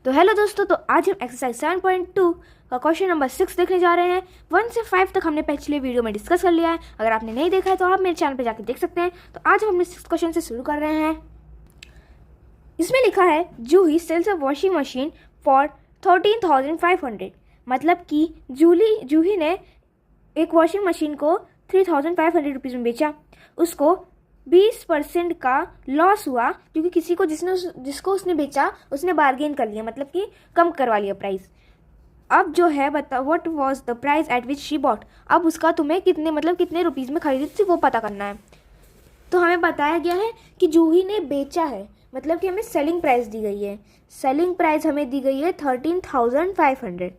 तो हेलो दोस्तों, तो आज हम एक्सरसाइज 7.2 का क्वेश्चन नंबर 6 देखने जा रहे हैं। 1 से 5 तक हमने पिछले वीडियो में डिस्कस कर लिया है। अगर आपने नहीं देखा है तो आप मेरे चैनल पे जाकर देख सकते हैं। तो आज हम अपने 6 क्वेश्चन से शुरू कर रहे हैं। इसमें लिखा है Juhi sells a washing machine for 13,500। मतलब कि जूही ने एक वॉशिंग मशीन को 3,500 रुपीज़ में बेचा। उसको 20% का लॉस हुआ क्योंकि किसी को जिसको उसने बेचा उसने बार्गेन कर लिया, मतलब कि कम करवा लिया प्राइस। अब जो है बता what was the price at which she bought. अब उसका तुम्हें कितने रुपीज़ में खरीदी थी वो पता करना है। तो हमें बताया गया है कि जूही ने बेचा है, मतलब कि हमें सेलिंग प्राइस दी गई है। सेलिंग प्राइस हमें दी गई है 13,500।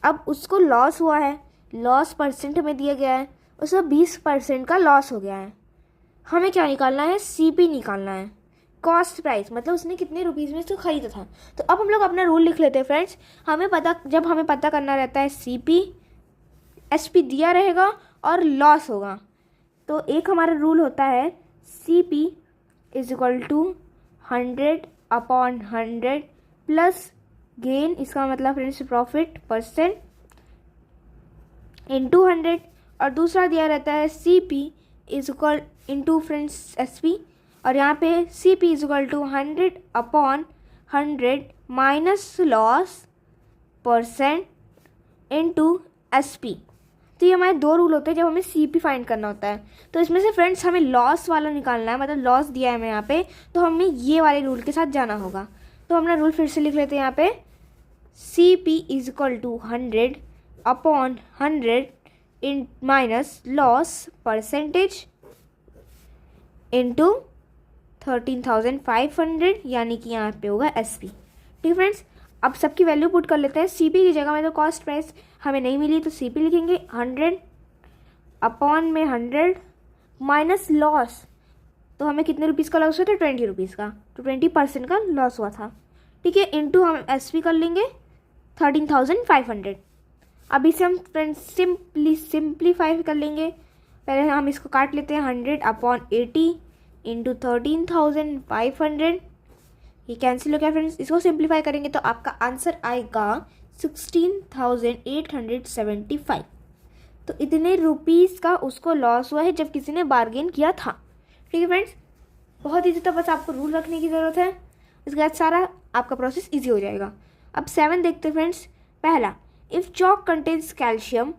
अब उसको लॉस हुआ है, लॉस परसेंट में दिया गया है, उसका 20% का लॉस हो गया है। हमें क्या निकालना है? सीपी निकालना है, कॉस्ट प्राइस, मतलब उसने कितने रुपीज़ में इसको खरीदा था। तो अब हम लोग अपना रूल लिख लेते हैं फ्रेंड्स। जब हमें पता करना रहता है सीपी, एसपी दिया रहेगा और लॉस होगा। तो एक हमारा रूल होता है CP is equal to 100/100 plus gain, इसका मतलब फ्रेंड्स प्रॉफिट परसेंट, इंटू 100। और दूसरा दिया रहता है CP is equal into friends SP, और यहाँ पे C P is equal to 100/100 minus loss percent into S P. तो ये हमारे दो रूल होते हैं जब हमें सी पी फाइंड करना होता है। तो इसमें से फ्रेंड्स हमें लॉस वाला निकालना है, मतलब लॉस दिया है हमें यहाँ पे, तो हमें ये वाले रूल के साथ जाना होगा। तो हम अपना रूल फिर से लिख लेते हैं यहाँ पे, C P is equal to 100/100 in minus loss percentage into 13,500, यानी कि यहाँ पे होगा एस पी। ठीक फ्रेंड्स, अब सबकी वैल्यू पुट कर लेते हैं। सी पी की जगह में तो कॉस्ट प्राइस हमें नहीं मिली तो सी पी लिखेंगे 100/100 माइनस लॉस। तो हमें कितने रुपीज़ का लॉस हुआ था? 20 रुपीज़ का, तो 20% का लॉस हुआ था। ठीक है, इंटू हम एस पी कर लेंगे 13,500। अब इसे हम फ्रेंड्स सिंप्लीफाई कर लेंगे। पहले हम इसको काट लेते हैं 100/80 इंटू 13,500। ये कैंसिल हो गया फ्रेंड्स। इसको सिंप्लीफाई करेंगे तो आपका आंसर आएगा 16,875। तो इतने रुपीज़ का उसको लॉस हुआ है जब किसी ने बार्गेन किया था। ठीक है फ्रेंड्स, बहुत ईजी था, बस आपको रूल रखने की ज़रूरत है, इसके बाद सारा आपका प्रोसेस ईजी हो जाएगा। अब 7 देखते हैं फ्रेंड्स। पहला, if chalk contains calcium,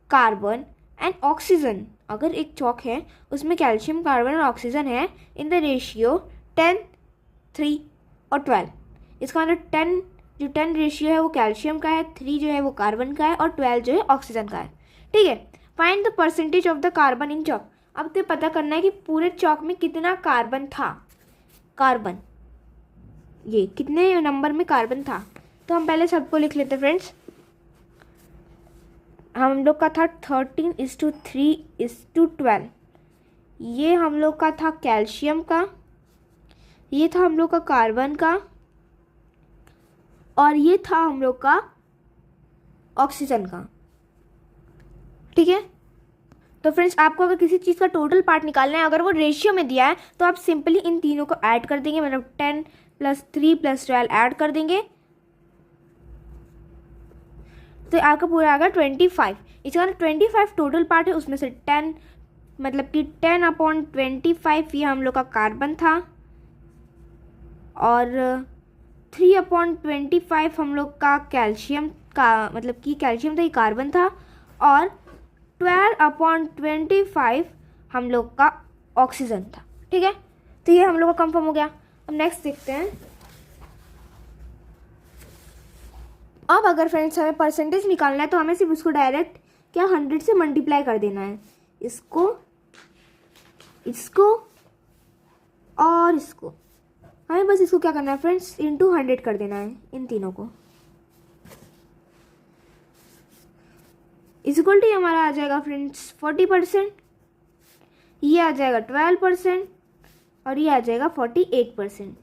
carbon and oxygen. अगर एक चॉक है उसमें कैल्शियम, कार्बन और ऑक्सीजन है इन द रेशियो 10, 3 और 12। इसका मतलब 10 रेशियो है वो कैल्शियम का है, 3 जो है वो कार्बन का है और 12 जो है ऑक्सीजन का है। ठीक है, find the percentage of the carbon in chalk. अब तो पता करना है कि पूरे चॉक में कितना कार्बन था। कार्बन ये कितने नंबर में कार्बन था, तो हम पहले सबको लिख लेते हैं फ्रेंड्स। हम लोग का था 13:3:12। ये हम लोग का था कैल्शियम का, ये था हम लोग का कार्बन का, और ये था हम लोग का ऑक्सीजन का। ठीक है, तो फ्रेंड्स आपको अगर किसी चीज़ का टोटल पार्ट निकालना है, अगर वो रेशियो में दिया है तो आप सिंपली इन तीनों को ऐड कर देंगे, मतलब 10 + 3 + 12 ऐड कर देंगे तो आपका पूरा आएगा 25। इसका 25 टोटल पार्ट है, उसमें से 10 मतलब कि 10/25 ये हम लोग का कार्बन था, और 3/25 हम लोग का कैल्शियम का, मतलब कि कैल्शियम था, ये कार्बन था, और 12/25 हम लोग का ऑक्सीजन था। ठीक है, तो ये हम लोग का कंफर्म हो गया। अब नेक्स्ट देखते हैं। अब अगर फ्रेंड्स हमें परसेंटेज निकालना है तो हमें सिर्फ उसको डायरेक्ट 100 से मल्टीप्लाई कर देना है, इसको और इसको। हमें बस इसको क्या करना है फ्रेंड्स, इंटू 100 कर देना है इन तीनों को। इक्वल टू हमारा आ जाएगा फ्रेंड्स 40%, ये आ जाएगा 12% और ये आ जाएगा 48%।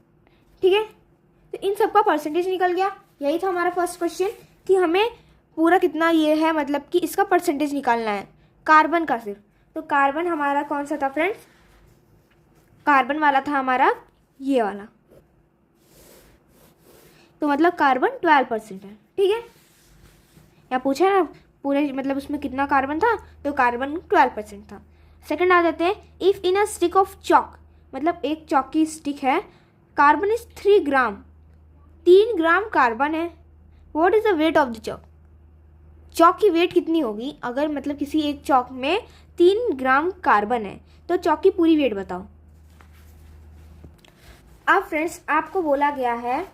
ठीक है, तो इन सबका परसेंटेज निकल गया। यही था हमारा फर्स्ट क्वेश्चन कि हमें पूरा कितना ये है, मतलब कि इसका परसेंटेज निकालना है कार्बन का सिर्फ। तो कार्बन हमारा कौन सा था फ्रेंड्स? कार्बन वाला था हमारा ये वाला। तो मतलब कार्बन 12% है। ठीक है, या पूछा है ना पूरे मतलब उसमें कितना कार्बन था, तो कार्बन 12% था। सेकंड आ जाते हैं, if in a stick of chalk, मतलब एक चॉक की स्टिक है, carbon is 3 gram, 3 gram carbon है, what is the weight of the chalk? Chalk की वेट कितनी होगी अगर मतलब किसी एक चॉक में 3 ग्राम कार्बन है, तो चॉक की पूरी वेट बताओ। अब फ्रेंड्स आपको बोला गया है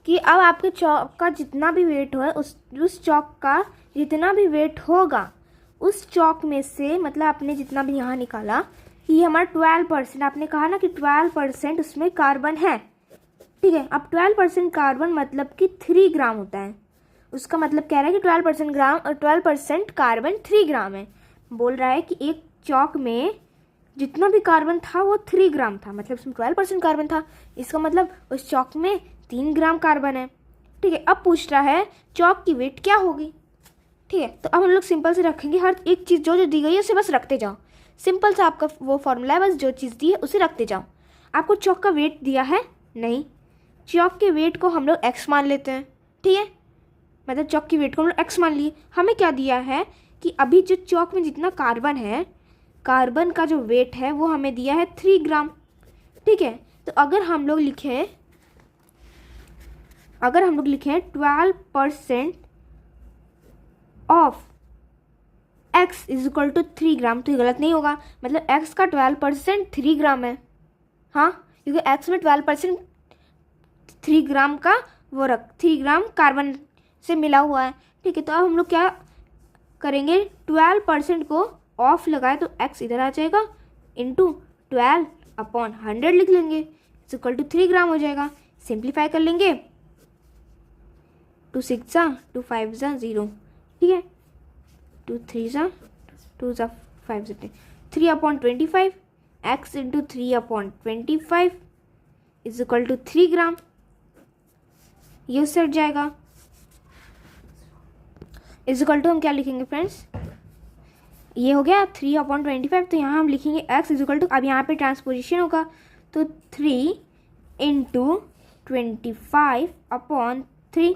कि अब आपके चॉक का जितना भी वेट हो, उस चॉक का जितना भी वेट होगा, उस चॉक में से मतलब आपने जितना भी यहाँ निकाला, ये हमारा 12%, आपने कहा ना कि 12% उसमें कार्बन है। ठीक है, अब 12% कार्बन मतलब कि 3 ग्राम होता है, उसका मतलब कह रहा है कि 12% ग्राम और 12% कार्बन 3 ग्राम है। बोल रहा है कि एक चॉक में जितना भी कार्बन था वो 3 ग्राम था, मतलब उसमें 12% कार्बन था, इसका मतलब उस चॉक में 3 ग्राम कार्बन है। ठीक है, अब पूछ रहा है चॉक की वेट क्या होगी। ठीक है, तो अब हम लोग सिंपल से रखेंगे, हर एक चीज़ जो जो दी गई है उसे बस रखते जाओ। सिंपल सा आपका वो फॉर्मूला है, बस जो चीज़ दी है उसे रखते जाओ। आपको चॉक का वेट दिया है नहीं, चॉक के वेट को हम लोग एक्स मान लेते हैं। ठीक है, मतलब चॉक की वेट को हम लोग एक्स मान लिए। हमें क्या दिया है कि अभी जो चॉक में जितना कार्बन है, कार्बन का जो वेट है वो हमें दिया है 3 ग्राम। ठीक है, तो अगर हम लोग लिखें 12% of x is equal to 3 gram, तो ये गलत नहीं होगा, मतलब x का 12% 3 ग्राम है। हाँ, क्योंकि x में 12% 3 ग्राम का 3 ग्राम कार्बन से मिला हुआ है। ठीक है, तो अब हम लोग क्या करेंगे, 12% को ऑफ लगाए तो x इधर आ जाएगा, इंटू 12/100 लिख लेंगे, इज इक्वल टू 3 ग्राम हो जाएगा। सिंप्लीफाई कर लेंगे, 2 6 2 5 0। ठीक है, 2 3 2 5 3/25, x into 3/25 is equal to 3 gram, ये उससे हट जाएगा। इज इक्वल टू हम क्या लिखेंगे फ्रेंड्स, ये हो गया 3/25, तो यहाँ हम लिखेंगे x इज इक्वल टू, अब यहाँ पे ट्रांसपोजिशन होगा तो 3 इंटू 25/3,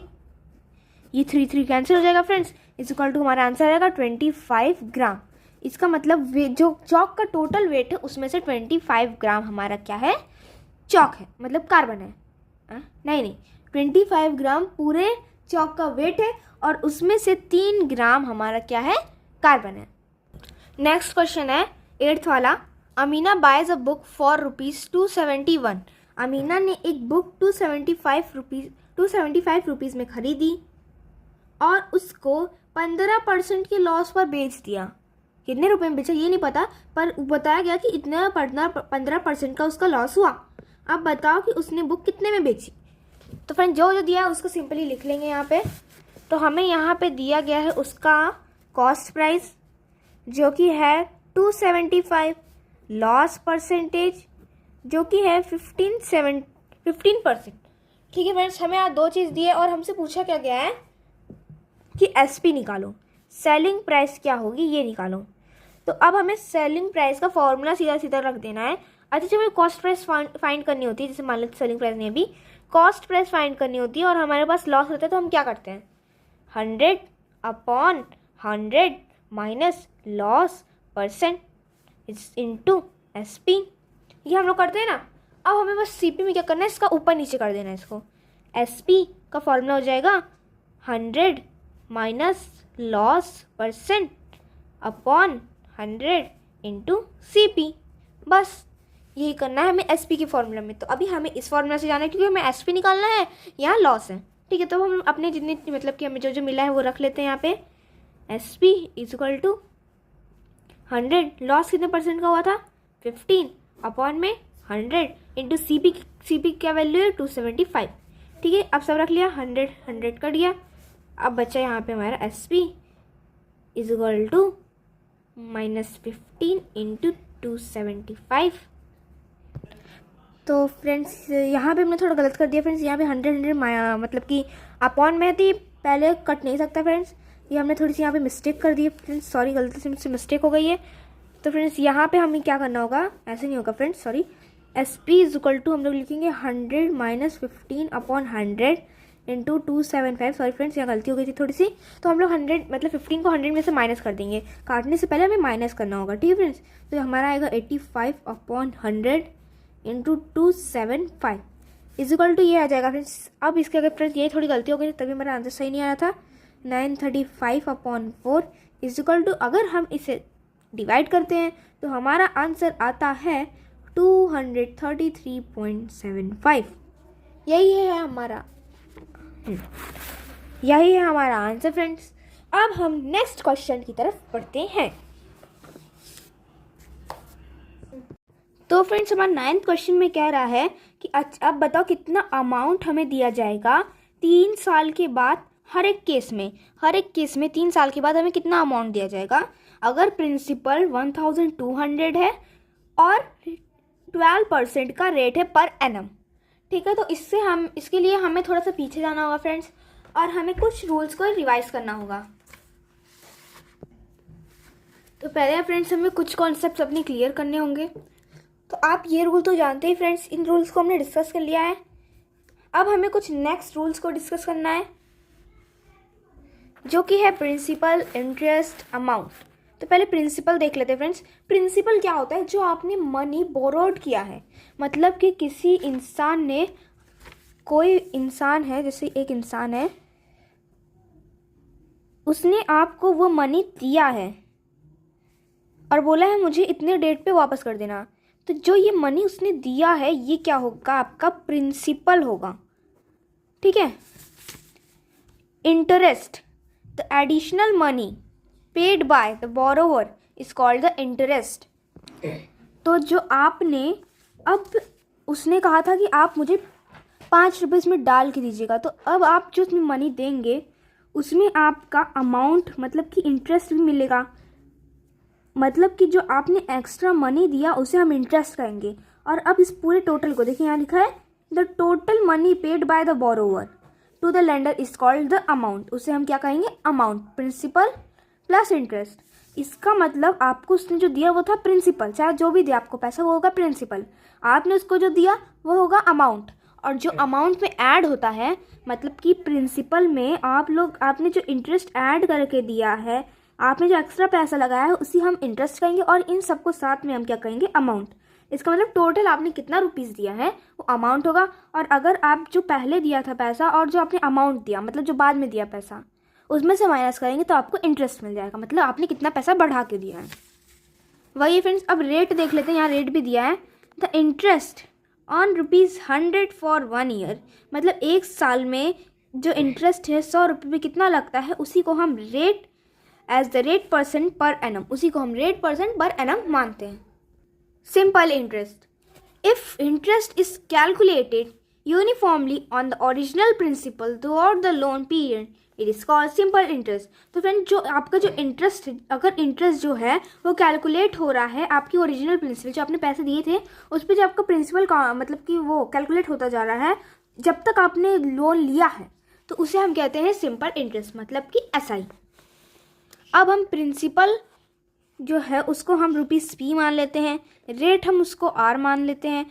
ये 3 कैंसिल हो जाएगा फ्रेंड्स, इज इक्वल टू हमारा आंसर आएगा 25 ग्राम। इसका मतलब जो चॉक का टोटल वेट है उसमें से 25 ग्राम हमारा क्या है, चॉक है, मतलब कार्बन है। नहीं 25 ग्राम पूरे चॉक का वेट है और उसमें से 3 ग्राम हमारा क्या है, कार्बन है। नेक्स्ट क्वेश्चन है 8th वाला, Amina boys a book for ₹271। Amina ने एक बुक 275 रुपीज़ में खरीदी और उसको 15% के लॉस पर बेच दिया। कितने रुपए में बेचा ये नहीं पता, पर बताया गया कि इतना 15% का उसका लॉस हुआ। अब बताओ कि उसने बुक कितने में बेची। तो फ्रेंड जो जो दिया है उसको सिंपली लिख लेंगे यहाँ पे। तो हमें यहाँ पे दिया गया है उसका कॉस्ट प्राइस जो कि है 275, लॉस परसेंटेज जो कि है 15%। ठीक है फ्रेंड्स, हमें यहाँ दो चीज़ दी है और हमसे पूछा क्या गया है कि एसपी निकालो, सेलिंग प्राइस क्या होगी ये निकालो। तो अब हमें सेलिंग प्राइस का फॉर्मूला सीधा सीधा रख देना है। अच्छा, जब हमें कॉस्ट प्राइस फाइंड करनी होती है, जैसे मान लो सेलिंग प्राइस नहीं, अभी कॉस्ट प्राइस फाइंड करनी होती है और हमारे पास लॉस होता है, तो हम क्या करते हैं 100/100 minus loss percent into SP, ये हम लोग करते हैं ना। अब हमें बस सीपी में क्या करना है, इसका ऊपर नीचे कर देना है इसको। एसपी का फॉर्मूला हो जाएगा 100 minus loss percent upon 100 into CP, बस यही करना है हमें एसपी के फॉर्मूला में। तो अभी हमें इस फॉर्मूला से जाना है क्योंकि हमें एसपी निकालना है, यहाँ लॉस है। ठीक है, तो हम अपने जितने मतलब कि हमें जो जो मिला है वो रख लेते हैं यहाँ पे। SP is equal to 100, loss कितने परसेंट का हुआ था 15 अपॉन में 100 इंटू सीपी क्या वैल्यू है 275। ठीक है, अब सब रख लिया, 100 कट गया। अब बचा यहाँ पे हमारा SP is equal to -15 into 275। तो फ्रेंड्स यहाँ पे हमने थोड़ा गलत कर दिया फ्रेंड्स, यहाँ पे 100 मतलब कि अपॉन में थी, पहले कट नहीं सकता फ्रेंड्स, ये हमने थोड़ी सी यहाँ पे मिस्टेक कर दी है फ्रेंड्स, सॉरी गलती से मुझसे मिस्टेक हो गई है। तो फ्रेंड्स यहाँ पे हमें क्या करना होगा, ऐसे नहीं होगा friends, sorry, S P is equal to हम लोग लिखेंगे 100 minus 15 upon 100 into 275। Sorry friends, यहाँ गलती हो गई थी थोड़ी सी। तो हम लोग 100 मतलब 15 को 100 में से माइनस कर देंगे, काटने से पहले हमें माइनस करना होगा, ठीक है फ्रेंड्स। तो हमारा आएगा 85 upon 100 into 275 is equal to ये आ जाएगा फ्रेंड्स। अब इसके अगर फ्रेंड्स ये थोड़ी गलती हो गई तभी हमारा आंसर सही नहीं आया था। 935 अपॉन 4 इज इक्वल टू, अगर हम इसे डिवाइड करते हैं तो हमारा आंसर आता है 233.75। यही है हमारा आंसर फ्रेंड्स। अब हम नेक्स्ट क्वेश्चन की तरफ बढ़ते हैं। तो फ्रेंड्स हमारा 9th क्वेश्चन में कह रहा है कि अब बताओ कितना अमाउंट हमें दिया जाएगा 3 साल के बाद। हर एक केस में 3 साल के बाद हमें कितना अमाउंट दिया जाएगा। अगर प्रिंसिपल 1200 है और 12% का रेट है पर एनम, ठीक है। तो इसके लिए हमें थोड़ा सा पीछे जाना होगा फ्रेंड्स, और हमें कुछ रूल्स को रिवाइज करना होगा। तो पहले फ्रेंड्स हमें कुछ कॉन्सेप्ट्स अपने क्लियर करने होंगे। तो आप ये रूल तो जानते ही फ्रेंड्स, इन रूल्स को हमने डिस्कस कर लिया है। अब हमें कुछ नेक्स्ट रूल्स को डिस्कस करना है, जो कि है प्रिंसिपल, इंटरेस्ट, अमाउंट। तो पहले प्रिंसिपल देख लेते हैं फ्रेंड्स। प्रिंसिपल क्या होता है? जो आपने मनी बोरोड किया है, मतलब कि किसी इंसान ने, कोई इंसान है, जैसे एक इंसान है, उसने आपको वो मनी दिया है और बोला है मुझे इतने डेट पे वापस कर देना। तो जो ये मनी उसने दिया है ये क्या होगा? आपका प्रिंसिपल होगा, ठीक है। Interest, the additional money paid by the borrower is called the interest. तो जो आपने, अब उसने कहा था कि आप मुझे 5 रुपये इसमें डाल के दीजिएगा, तो अब आप जो उसमें मनी देंगे उसमें आपका अमाउंट मतलब कि इंटरेस्ट भी मिलेगा। मतलब कि जो आपने एक्स्ट्रा मनी दिया उसे हम इंटरेस्ट कहेंगे। और अब इस पूरे टोटल को देखिए, यहाँ लिखा है the total money paid by the borrower to the lender is called the amount. उसे हम क्या कहेंगे? अमाउंट। Principal plus interest. इसका मतलब आपको उसने जो दिया वो था प्रिंसिपल, चाहे जो भी दिया आपको पैसा वो होगा प्रिंसिपल, आपने उसको जो दिया वो होगा अमाउंट। और जो अमाउंट में ऐड होता है, मतलब कि प्रिंसिपल में आपने जो इंटरेस्ट ऐड करके दिया है, आपने जो एक्स्ट्रा पैसा लगाया है उसी हम इंटरेस्ट कहेंगे, और इन सबको साथ में हम क्या कहेंगे? अमाउंट। इसका मतलब टोटल आपने कितना रुपीस दिया है वो अमाउंट होगा। और अगर आप जो पहले दिया था पैसा और जो आपने अमाउंट दिया, मतलब जो बाद में दिया पैसा, उसमें से माइनस करेंगे तो आपको इंटरेस्ट मिल जाएगा, मतलब आपने कितना पैसा बढ़ा के दिया है वही फ्रेंड्स। अब रेट देख लेते हैं, यहाँ रेट भी दिया है, the interest on ₹100 for 1 year. मतलब 1 साल में जो इंटरेस्ट है 100 रुपये में कितना लगता है, उसी को हम rate as the rate percent per annum, उसी को हम रेट परसेंट पर एनम मानते हैं। Simple interest, if interest is calculated uniformly on the original principal throughout the loan period it is called simple interest. तो friend जो आपका जो interest, अगर इंटरेस्ट जो है वो कैलकुलेट हो रहा है आपकी ओरिजिनल प्रिंसिपल, जो आपने पैसे दिए थे उस पर जो आपका प्रिंसिपल का मतलब कि वो कैलकुलेट होता जा रहा है जब तक आपने लोन लिया है, तो उसे हम कहते हैं सिंपल इंटरेस्ट, मतलब कि एसआई। अब हम प्रिंसिपल जो है उसको हम ₹P मान लेते हैं, रेट हम उसको R मान लेते हैं,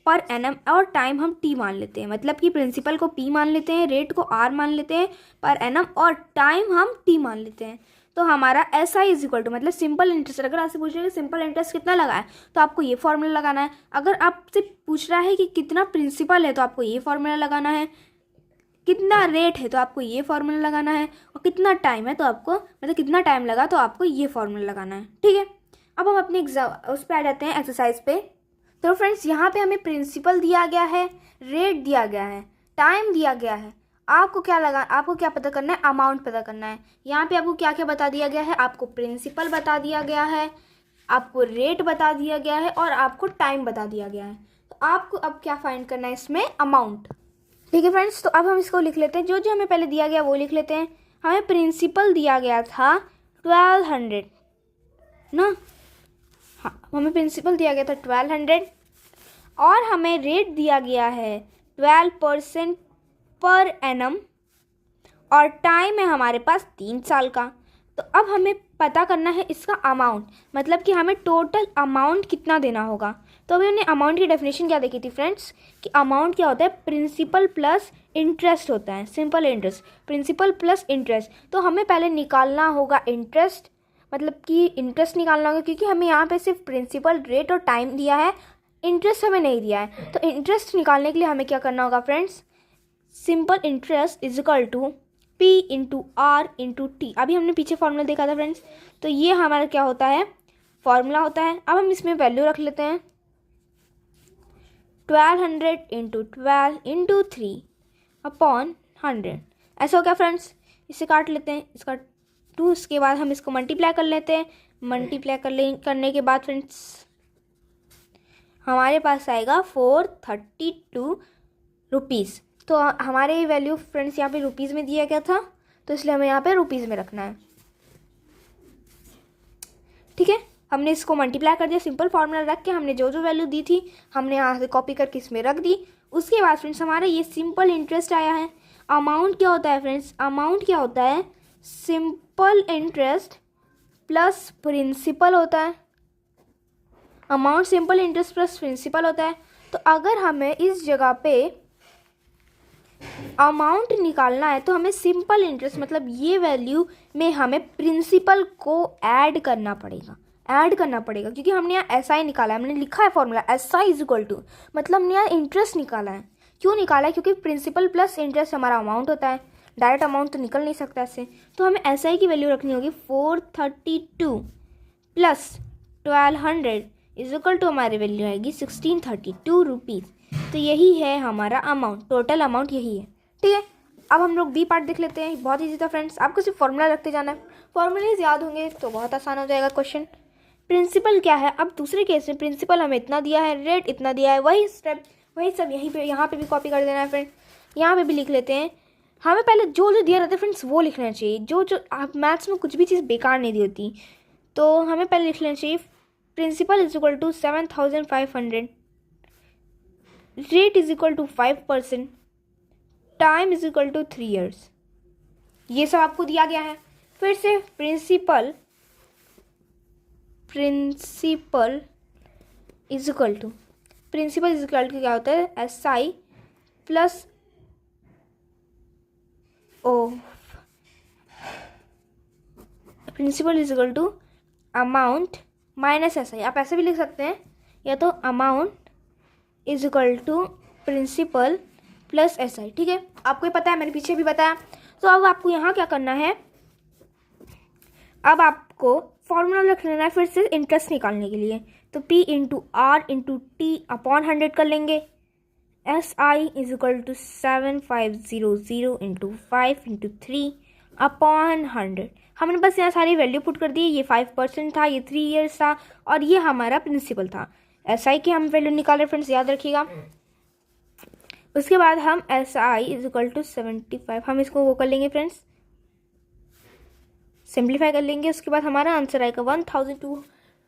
पर एनम और टाइम हम T मान लेते हैं। मतलब कि प्रिंसिपल को P मान लेते हैं, रेट को R मान लेते हैं, पर एनम और टाइम हम T मान लेते हैं। तो हमारा SI इज इक्वल टू, मतलब सिंपल इंटरेस्ट। अगर आपसे पूछ रहे हैं सिंपल इंटरेस्ट कितना लगा है तो आपको ये फॉर्मूला लगाना है। अगर आपसे पूछ रहा है कि कितना प्रिंसिपल है तो आपको ये फॉर्मूला लगाना है, कितना रेट है तो आपको ये फॉर्मूला लगाना है, और कितना टाइम है तो आपको, मतलब कितना टाइम लगा तो आपको ये फॉर्मूला लगाना है, ठीक है। अब हम अपने एग्जाम उस पर आ जाते हैं, एक्सरसाइज पे। तो फ्रेंड्स यहाँ पे हमें प्रिंसिपल दिया गया है, रेट दिया गया है, टाइम दिया गया है। आपको क्या पता करना है? अमाउंट पता करना है। यहाँ पे आपको क्या क्या बता दिया गया है? आपको प्रिंसिपल बता दिया गया है, आपको रेट बता दिया गया है, और आपको टाइम बता दिया गया है। तो आपको अब क्या फाइंड करना है इसमें? अमाउंट, ठीक है फ्रेंड्स। तो अब हम इसको लिख लेते हैं, जो जो हमें पहले दिया गया वो लिख लेते हैं। हमें प्रिंसिपल दिया गया था 1200 ना, हाँ हमें प्रिंसिपल दिया गया था 1200, और हमें रेट दिया गया है 12% पर एनम, और टाइम है हमारे पास 3 साल का। तो अब हमें पता करना है इसका अमाउंट, मतलब कि हमें टोटल अमाउंट कितना देना होगा। तो अभी हमने अमाउंट की डेफिनेशन क्या देखी थी फ्रेंड्स, कि अमाउंट क्या होता है, प्रिंसिपल प्लस इंटरेस्ट होता है, simple interest, principal plus interest. तो हमें पहले निकालना होगा इंटरेस्ट, मतलब कि इंटरेस्ट निकालना होगा, क्योंकि हमें यहाँ पे सिर्फ प्रिंसिपल, रेट और टाइम दिया है, इंटरेस्ट हमें नहीं दिया है। तो इंटरेस्ट निकालने के लिए हमें क्या करना होगा friends, simple interest is equal to P into R into T. अभी हमने पीछे फॉर्मूला देखा था फ्रेंड्स, तो ये हमारा क्या होता है, फॉर्मूला होता है। अब हम इसमें वैल्यू रख लेते हैं 1200 इंटू 12 इंटू 3 अपॉन 100। ऐसा हो गया फ्रेंड्स, इसे काट लेते हैं, इसका 2, उसके बाद हम इसको मल्टीप्लाई कर लेते हैं। मल्टीप्लाई करने के बाद फ्रेंड्स हमारे पास आएगा 432 रुपीज़। तो हमारे वैल्यू फ्रेंड्स यहाँ पे रुपीज़ में दिया गया था, तो इसलिए हमें यहाँ पे रुपीज़ में रखना है। ठीक है, हमने इसको मल्टीप्लाई कर दिया, सिंपल फार्मूला रख के हमने जो जो वैल्यू दी थी हमने यहाँ से कॉपी करके इसमें रख दी। उसके बाद फ्रेंड्स हमारा ये सिंपल इंटरेस्ट आया है। अमाउंट क्या होता है फ्रेंड्स, अमाउंट क्या होता है, सिंपल इंटरेस्ट प्लस प्रिंसिपल होता है। Amount simple interest plus principal होता है। तो अगर हमें इस जगह पे अमाउंट निकालना है तो हमें सिंपल इंटरेस्ट मतलब ये वैल्यू में हमें प्रिंसिपल को ऐड करना पड़ेगा, क्योंकि हमने यहाँ SI निकाला है, हमने लिखा है formula SI is equal to, मतलब हमने यहाँ इंटरेस्ट निकाला है। क्यों निकाला है, क्योंकि प्रिंसिपल प्लस इंटरेस्ट हमारा अमाउंट होता है, डायरेक्ट अमाउंट तो निकल नहीं सकता ऐसे। तो हमें SI की वैल्यू रखनी होगी 432 प्लस 1200 इज इक्वल टू हमारी वैल्यू आएगी 1632 रुपीज़। तो यही है हमारा अमाउंट, टोटल अमाउंट यही है। ठीक है, अब हम लोग बी पार्ट देख लेते हैं। बहुत ईजी था फ्रेंड्स, आपको सिर्फ फॉर्मूला रखते जाना है, फॉर्मूलेज याद होंगे तो बहुत आसान हो जाएगा क्वेश्चन। प्रिंसिपल क्या है, अब दूसरे केस में प्रिंसिपल हमें इतना दिया है, रेट इतना दिया है, वही स्टेप वही सब यहीं पे यहाँ पे भी कॉपी कर देना है फ्रेंड। यहाँ पे भी लिख लेते हैं। हमें पहले जो जो दिया रहता है फ्रेंड्स वो लिखना चाहिए, जो आप मैथ्स में कुछ भी चीज़ बेकार नहीं दी होती, तो हमें पहले लिख लेना चाहिए principal is equal to 7500, rate is equal to 5%, time is equal to 3 years। ये सब आपको दिया गया है। फिर से प्रिंसिपल इज इक्वल टू क्या होता है, SI plus principal is equal to amount minus SI। आप ऐसे भी लिख सकते हैं, या तो amount is equal to principal plus SI। ठीक है, आपको ही पता है, मैंने पीछे भी बताया। तो अब आपको यहाँ क्या करना है, अब आपको फॉर्मूला रख लेना है फिर से इंटरेस्ट निकालने के लिए। तो P into R into T upon 100 कर लेंगे। SI is equal to 7500 into 5 into 3 upon 100। हमने बस यहाँ सारी वैल्यू पुट कर दी। ये 5% था, ये 3 years था, और ये हमारा प्रिंसिपल था। SI की हम वैल्यू निकाल रहे फ्रेंड्स, याद रखिएगा। उसके बाद हम SI इज इक्वल टू 75, हम इसको वो कर लेंगे फ्रेंड्स, सिंप्लीफाई कर लेंगे। उसके बाद हमारा आंसर आएगा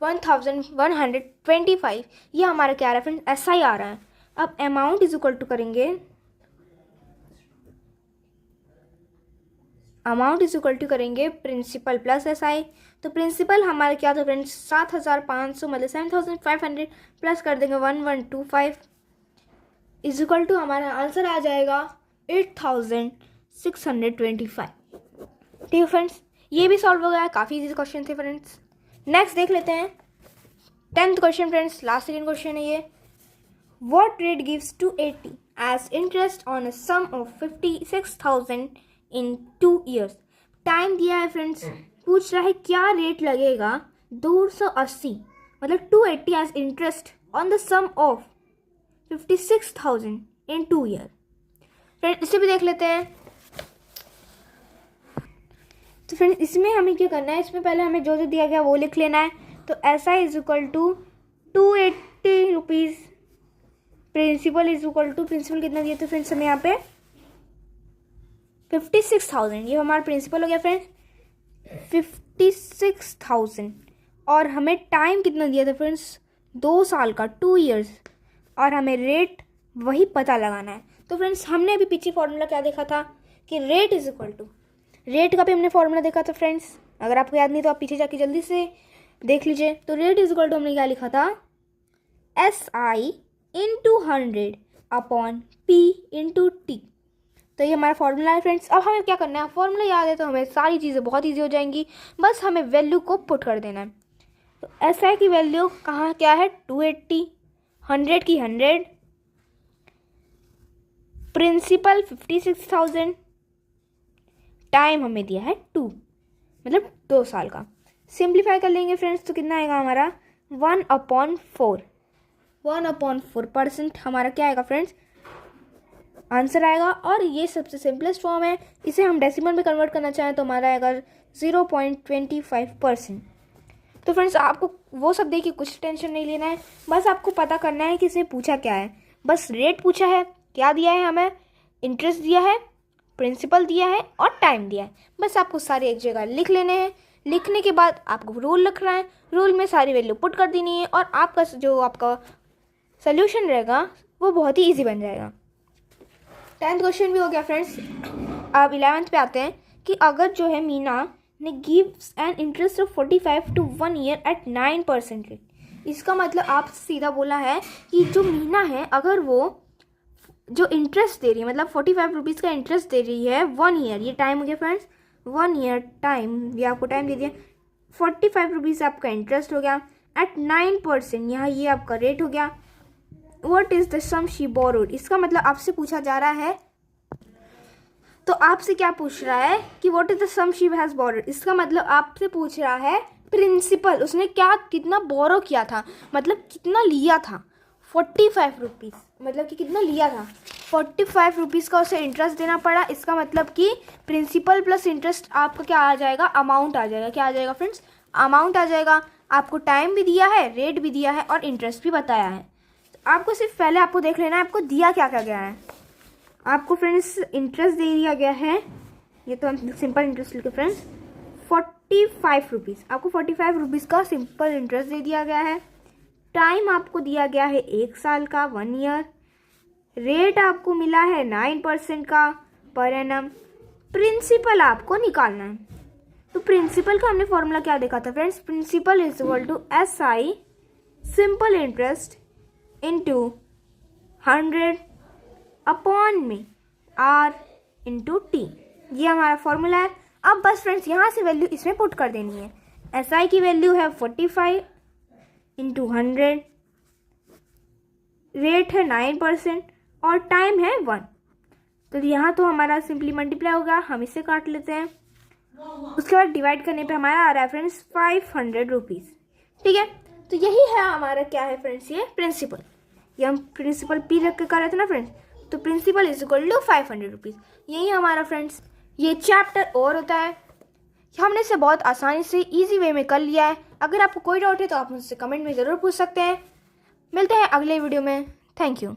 1125। ये हमारा क्या आ रहा है फ्रेंड्स, SI आ रहा है। अब अमाउंट इज इक्वल टू करेंगे, प्रिंसिपल प्लस SI। तो प्रिंसिपल हमारा क्या था फ्रेंड्स, 7500 मतलब 7500 प्लस कर देंगे 1125 इज इक्वल टू हमारा आंसर आ जाएगा 8625। ठीक है फ्रेंड्स, ये भी सॉल्व हो गया। काफ़ी इजी क्वेश्चन थे फ्रेंड्स। नेक्स्ट देख लेते हैं 10th question friends, last second question है ये। What rate gives 280 as interest on a sum of 56,000 in 2 years। Time दिया है फ्रेंड्स, पूछ रहा है क्या रेट लगेगा 280 मतलब 280 as interest on the sum of 56,000 in 2 years। Friend इसे भी देख लेते हैं। तो फ्रेंड इसमें हमें क्या करना है, इसमें पहले हमें जो जो दिया गया वो लिख लेना है। तो SI is equal to 280 rupees, principal is equal to, principal कितना दिया तो फ्रेंड्स हमें यहाँ पे 56,000, ये हमारा प्रिंसिपल हो गया फ्रेंड्स 56,000। और हमें टाइम कितना दिया था फ्रेंड्स 2 साल का, 2 years, और हमें रेट वही पता लगाना है। तो फ्रेंड्स हमने अभी पीछे फॉर्मूला क्या देखा था कि rate is equal to, rate का भी हमने फॉर्मूला देखा था फ्रेंड्स। अगर आपको याद नहीं तो आप पीछे जाके जल्दी से देख लीजिए। तो रेट इज इक्वल टू हमने क्या लिखा था, SI into 100 upon P into T। तो ये हमारा फॉर्मूला है फ्रेंड्स। अब हमें क्या करना है, फॉर्मूला याद है तो हमें सारी चीज़ें बहुत ईजी हो जाएंगी, बस हमें वैल्यू को पुट कर देना है। तो SI की वैल्यू कहाँ क्या है 280, 100 की 100, प्रिंसिपल 56,000, टाइम हमें दिया है 2, मतलब 2 साल का। सिंप्लीफाई कर लेंगे फ्रेंड्स तो कितना आएगा हमारा 1/4। 1/4% हमारा क्या आएगा फ्रेंड्स, आंसर आएगा। और ये सबसे सिंपलेस्ट फॉर्म है, इसे हम डेसिमल में कन्वर्ट करना चाहें तो हमारा आएगा 0.25%। तो फ्रेंड्स आपको वो सब देखिए कुछ टेंशन नहीं लेना है, बस आपको पता करना है कि इसे पूछा क्या है। बस रेट पूछा है, क्या दिया है हमें, इंटरेस्ट दिया है, प्रिंसिपल दिया है और टाइम दिया है। बस आपको सारे एक जगह लिख लेने हैं। लिखने के बाद आपको रूल लिख रहा है, रूल में सारी वैल्यू पुट कर देनी है और आपका जो आपका सोल्यूशन रहेगा वो बहुत ही ईजी बन जाएगा। 10th क्वेश्चन भी हो गया फ्रेंड्स। अब 11th पे आते हैं कि अगर जो है मीना ने gives an interest of 45 to 1 year at 9% rate. इसका मतलब आप सीधा बोला है कि जो मीना है अगर वो जो इंटरेस्ट दे रही है, मतलब 45 रुपीज़ का इंटरेस्ट दे रही है 1 ईयर, ये टाइम हो गया फ्रेंड्स 1 ईयर टाइम, ये आपको टाइम दे दिया, 45 रुपीज़ आपका इंटरेस्ट हो गया एट 9%, यहाँ ये आपका रेट हो गया। What is the sum she borrowed? इसका मतलब आपसे पूछा जा रहा है, तो आपसे क्या पूछ रहा है कि what is the sum she has borrowed। इसका मतलब आपसे पूछ रहा है प्रिंसिपल, उसने क्या कितना बोरो किया था, मतलब कितना लिया था 45 रुपीज़, मतलब कि कितना लिया था 45 रुपीज़ का उसे इंटरेस्ट देना पड़ा। इसका मतलब कि प्रिंसिपल प्लस इंटरेस्ट आपका क्या आ जाएगा, अमाउंट आ जाएगा। क्या आ जाएगा फ्रेंड्स, अमाउंट आ जाएगा। आपको टाइम भी दिया है, रेट भी दिया है और इंटरेस्ट भी बताया है। आपको सिर्फ पहले आपको देख लेना है आपको दिया क्या क्या गया है। आपको फ्रेंड्स इंटरेस्ट दे दिया गया है, ये तो हम सिंपल इंटरेस्ट लिखे फ्रेंड्स 45 रुपीज़, आपको 45 रुपीज़ का सिंपल इंटरेस्ट दे दिया गया है। टाइम आपको दिया गया है 1 साल का 1 ईयर, रेट आपको मिला है 9% का पर एनम, प्रिंसिपल आपको निकालना है। तो प्रिंसिपल का हमने फॉर्मूला क्या देखा था friends, principal is equal to SI simple interest into 100 upon में R इंटू T, ये हमारा फॉर्मूला है। अब बस फ्रेंड्स यहाँ से वैल्यू इसमें पुट कर देनी है। SI की वैल्यू है 45 इंटू 100, रेट है 9% और टाइम है 1। तो यहाँ तो हमारा सिंपली मल्टीप्लाई होगा, हम इसे काट लेते हैं। उसके बाद डिवाइड करने पे हमारा आ रहा है फ्रेंड्स 500 रुपीज़। ठीक है, तो यही है हमारा क्या है फ्रेंड्स, ये प्रिंसिपल, ये हम प्रिंसिपल पी रख के कर रहे थे ना फ्रेंड्स, तो principal is equal to 500 rupees. यही हमारा फ्रेंड्स ये चैप्टर और होता है। हमने इसे बहुत आसानी से इजी वे में कर लिया है। अगर आपको कोई डाउट है तो आप मुझसे कमेंट में ज़रूर पूछ सकते हैं। मिलते हैं अगले वीडियो में। Thank you.